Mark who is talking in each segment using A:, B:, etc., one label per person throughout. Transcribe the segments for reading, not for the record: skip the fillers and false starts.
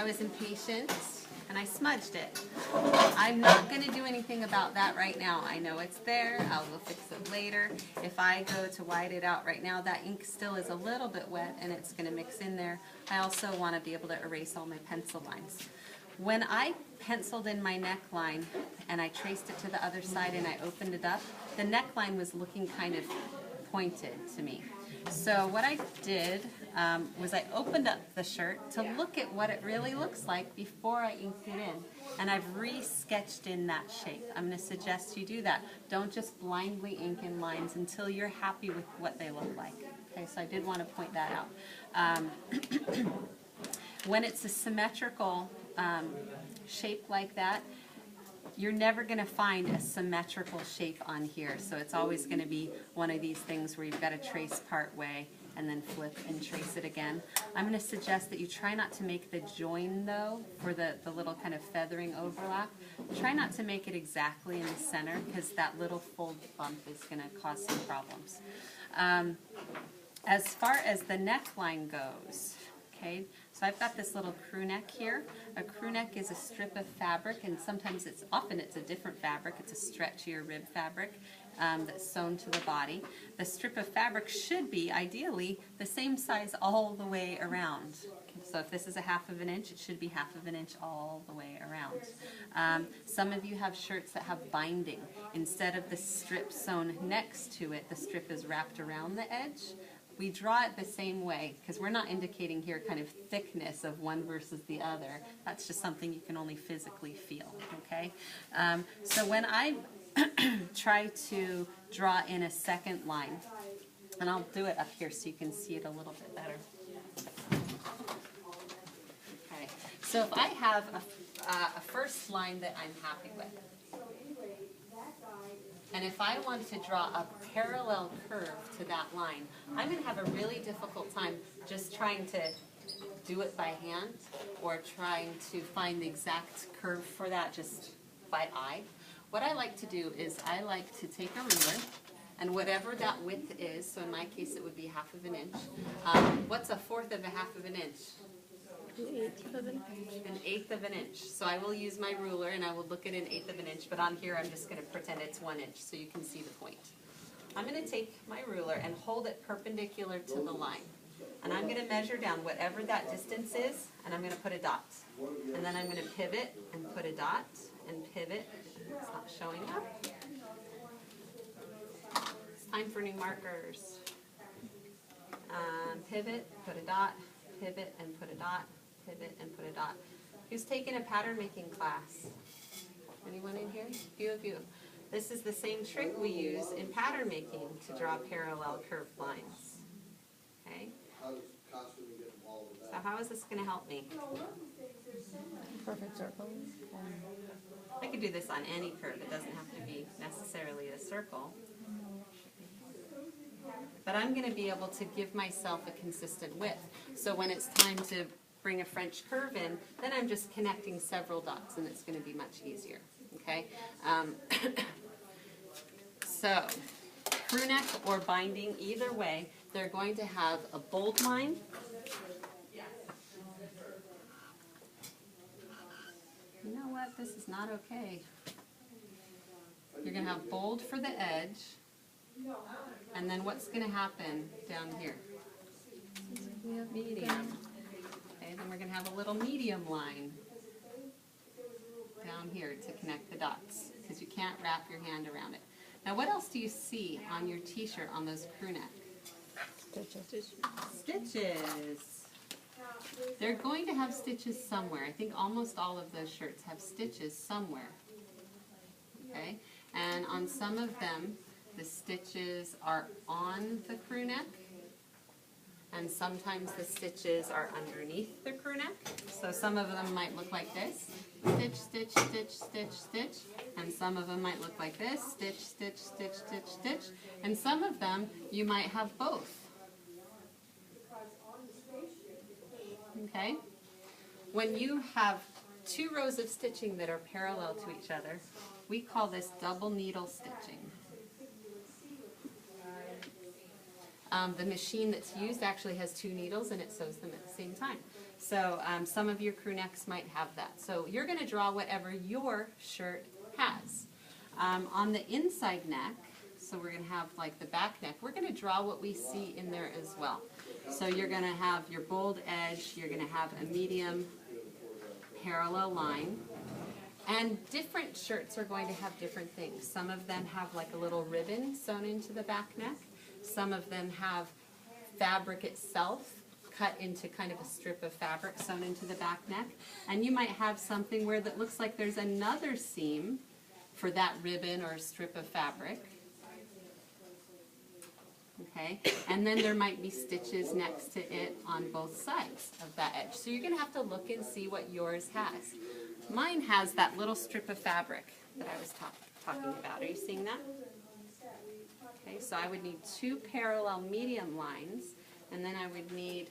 A: I was impatient and I smudged it. I'm not going to do anything about that right now. I know it's there. I'll go fix it later. If I go to white it out right now, that ink still is a little bit wet and it's going to mix in there. I also want to be able to erase all my pencil lines. When I penciled in my neckline and I traced it to the other side and I opened it up, the neckline was looking kind of pointed to me. So what I did was I opened up the shirt to look at what it really looks like before I inked it in. And I've re-sketched in that shape. I'm going to suggest you do that. Don't just blindly ink in lines until you're happy with what they look like. Okay, so I did want to point that out. When it's a symmetrical shape like that, you're never going to find a symmetrical shape on here, so it's always going to be one of these things where you've got to trace part way and then flip and trace it again. I'm going to suggest that you try not to make the join, though, for the little kind of feathering overlap. Try not to make it exactly in the center, because that little fold bump is going to cause some problems. As far as the neckline goes, okay, so I've got this little crew neck here. A crew neck is a strip of fabric, and sometimes often it's a different fabric. It's a stretchier rib fabric that's sewn to the body. The strip of fabric should be, ideally, the same size all the way around. So if this is a 1/2 inch, it should be 1/2 inch all the way around. Some of you have shirts that have binding. Instead of the strip sewn next to it, the strip is wrapped around the edge. We draw it the same way, because we're not indicating here kind of thickness of one versus the other. That's just something you can only physically feel, okay? So when I try to draw in a second line, and I'll do it up here so you can see it a little bit better. Okay, so if I have a first line that I'm happy with, and if I want to draw a parallel curve to that line, I'm going to have a really difficult time just trying to do it by hand or trying to find the exact curve for that just by eye. What I like to do is I like to take a ruler, and whatever that width is, so in my case it would be 1/2 inch. What's 1/4 of a 1/2 inch? An 1/8 inch. So I will use my ruler and I will look at an 1/8 inch, but on here I'm just going to pretend it's 1 inch so you can see the point. I'm going to take my ruler and hold it perpendicular to the line. And I'm going to measure down whatever that distance is, and I'm going to put a dot. And then I'm going to pivot and put a dot and pivot. It's not showing up. It's time for new markers. Pivot, put a dot, pivot and put a dot. Pivot and put a dot. Who's taken a pattern making class? Anyone in here? A few of you. This is the same trick we use in pattern making to draw parallel curved lines. Okay? So how is this going to help me?
B: Perfect circle.
A: I could do this on any curve. It doesn't have to be necessarily a circle. But I'm going to be able to give myself a consistent width. So when it's time to bring a French curve in, then I'm just connecting several dots and it's going to be much easier. Okay? So, crew neck or binding, either way, they're going to have a bold line. You know what? This is not okay. You're going to have bold for the edge, and then what's going to happen down here? Medium. Okay, then we're going to have a little medium line down here to connect the dots, because you can't wrap your hand around it. Now what else do you see on your t-shirt on those crew neck?
B: Stitches.
A: Stitches. They're going to have stitches somewhere. I think almost all of those shirts have stitches somewhere. Okay? And on some of them, the stitches are on the crew neck, and sometimes the stitches are underneath the crew neck. So some of them might look like this. Stitch, stitch, stitch, stitch, stitch. And some of them might look like this. Stitch, stitch, stitch, stitch, stitch. And some of them, you might have both. Okay? When you have 2 rows of stitching that are parallel to each other, we call this double needle stitching. The machine that's used actually has 2 needles and it sews them at the same time. So some of your crew necks might have that. So you're going to draw whatever your shirt has. On the inside neck, so we're going to have like the back neck, we're going to draw what we see in there as well. So you're going to have your bold edge, you're going to have a medium parallel line, and different shirts are going to have different things. Some of them have like a little ribbon sewn into the back neck. Some of them have fabric itself cut into kind of a strip of fabric sewn into the back neck. And you might have something where that looks like there's another seam for that ribbon or strip of fabric. Okay, and then there might be stitches next to it on both sides of that edge. So you're going to have to look and see what yours has. Mine has that little strip of fabric that I was talking about. Are you seeing that? Okay, so I would need 2 parallel medium lines, and then I would need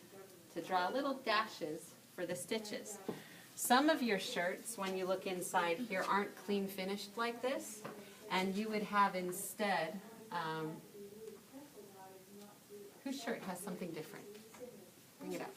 A: to draw little dashes for the stitches. Some of your shirts, when you look inside here, aren't clean finished like this, and you would have instead, whose shirt has something different? Bring it up.